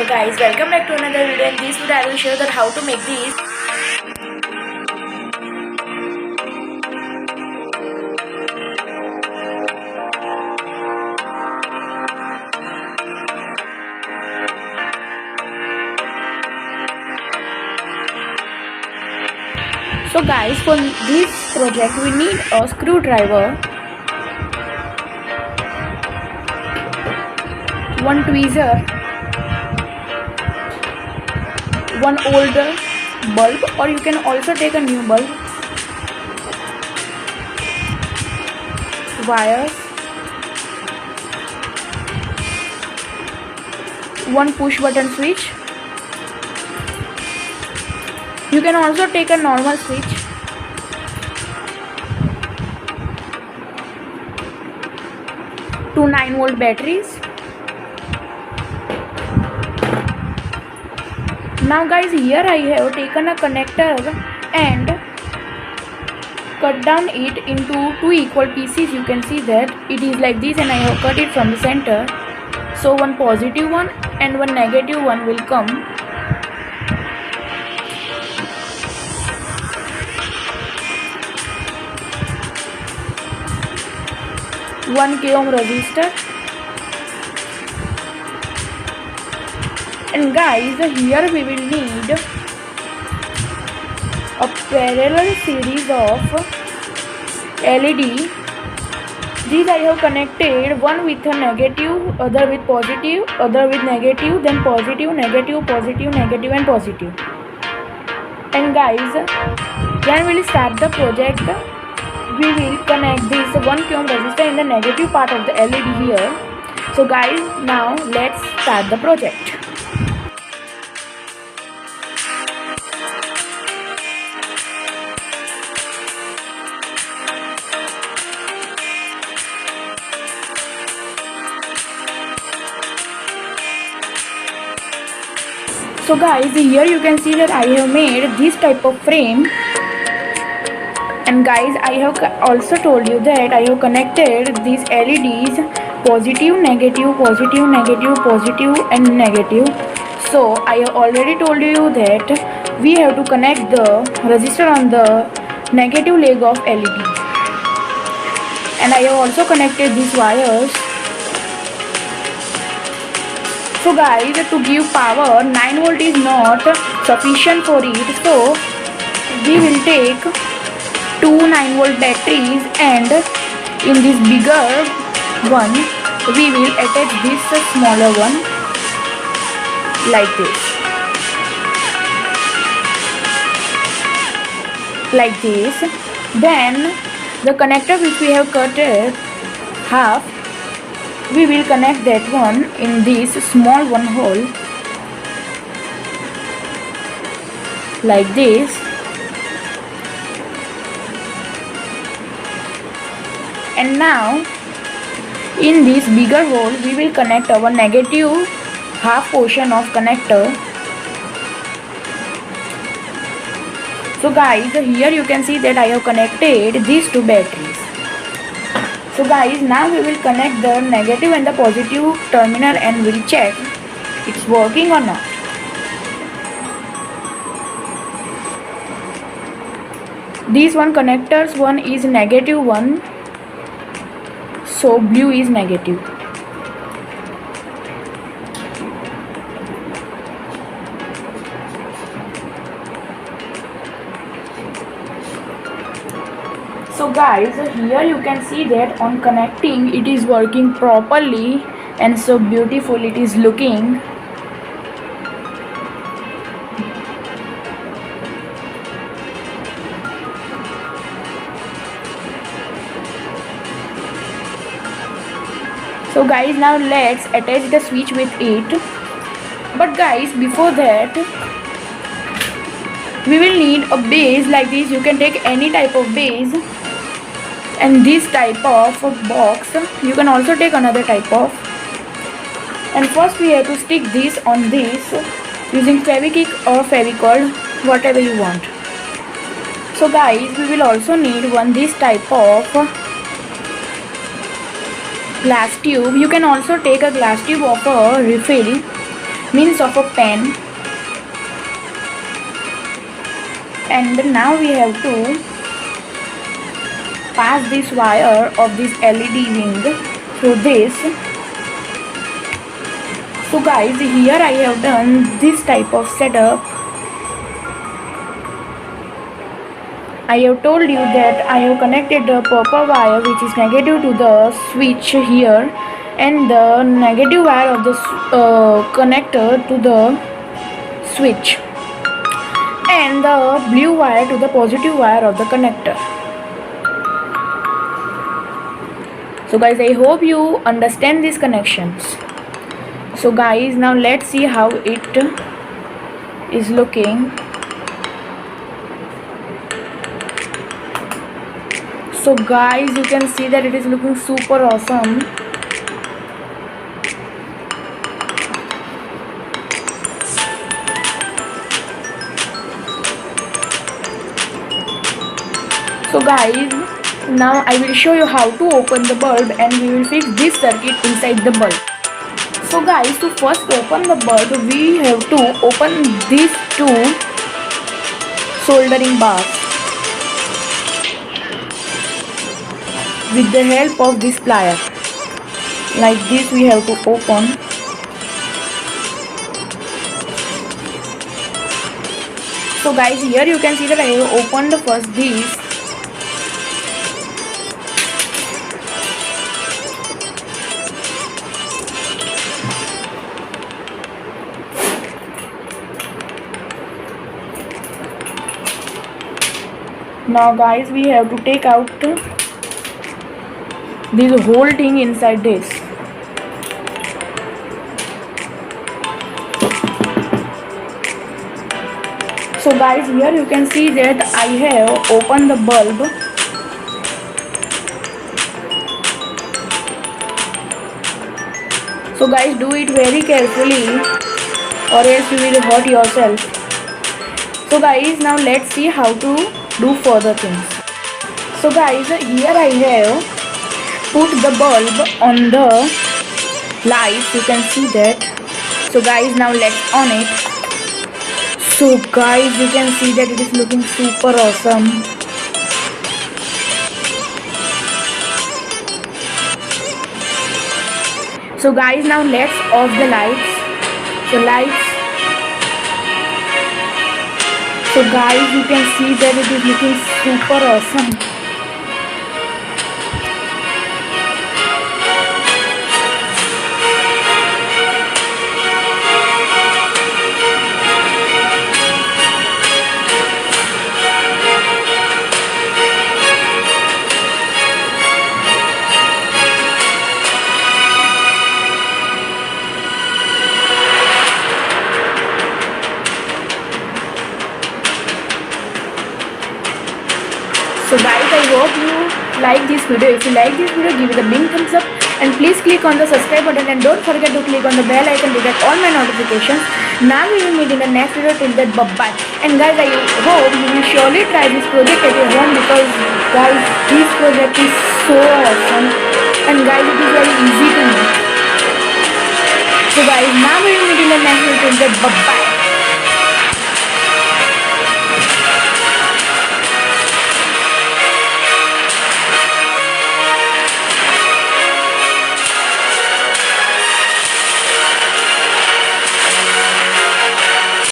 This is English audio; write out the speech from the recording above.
Guys, welcome back to another video. In this video I will show that how to make these. So guys, for this project we need a screwdriver, one tweezer, one older bulb, or you can also take a new bulb, wires, one push button switch. You can also take a normal switch, two 9-volt batteries. Now guys, here I have taken a connector and cut down it into two equal pieces. You can see that it is like this, and I have cut it from the center. So one positive one and one negative one will come. One k ohm resistor. And guys, here we will need a parallel series of LED. These I have connected, one with a negative, other with positive, other with negative, then positive, negative, positive, negative and positive. And guys, then we will start the project. We will connect this 1 k ohm resistor in the negative part of the LED here. So guys, now let's start the project. So guys, here you can see that I have made this type of frame. And guys, I have also told you that I have connected these LEDs positive, negative, positive, negative, positive and negative. So I have already told you that we have to connect the resistor on the negative leg of LED. And I have also connected these wires. So guys, to give power, 9 volt is not sufficient for it. So we will take two 9-volt batteries, and in this bigger one we will attach this smaller one like this, then the connector which we have cut half, we will connect that one in this small one hole like this. And now in this bigger hole we will connect our negative half portion of connector. So guys, here you can see that I have connected these two batteries. So guys, now we will connect the negative and the positive terminal and we'll check it's working or not. These one connectors, one is negative one, so blue is negative. So guys, here you can see that on connecting it is working properly and so beautiful it is looking. So guys, now let's attach the switch with it. But guys, before that we will need a base like this. You can take any type of base, and this type of box you can also take another type of. And first we have to stick this on this using Fevikwik or Fevicol, whatever you want. So guys, we will also need one this type of glass tube. You can also take a glass tube of a refill means of a pen. And now we have to pass this wire of this LED wing through this. So guys, here I have done this type of setup. I have told you that I have connected the purple wire which is negative to the switch here, and the negative wire of the connector to the switch, and the blue wire to the positive wire of the connector. So guys, I hope you understand these connections. So guys, now let's see how it is looking. So guys, you can see that it is looking super awesome. So guys, now I will show you how to open the bulb, and we will fix this circuit inside the bulb. So guys, to first open the bulb, we have to open these two soldering bars with the help of this plier. Like this we have to open. So guys, here you can see that I have opened first these. Now guys, we have to take out this whole thing inside this. So guys, here you can see that I have opened the bulb. So guys, do it very carefully or else you will hurt yourself. So guys, now let's see how to do further things. So guys, here I have put the bulb on the lights. You can see that. So guys, now let's on it. So guys, you can see that it is looking super awesome. So guys, now let's off the lights. So guys, you can see that it is looking super awesome. So guys, I hope you like this video. If you like this video, give it a big thumbs up, and please click on the subscribe button, and don't forget to click on the bell icon to get all my notifications. Now we will meet in the next video. Till then, bye bye. And guys, I hope you will surely try this project at your home, because guys, this project is so awesome, and guys, it is very easy to make. So guys, now we will meet in the next video. Till then, bye bye.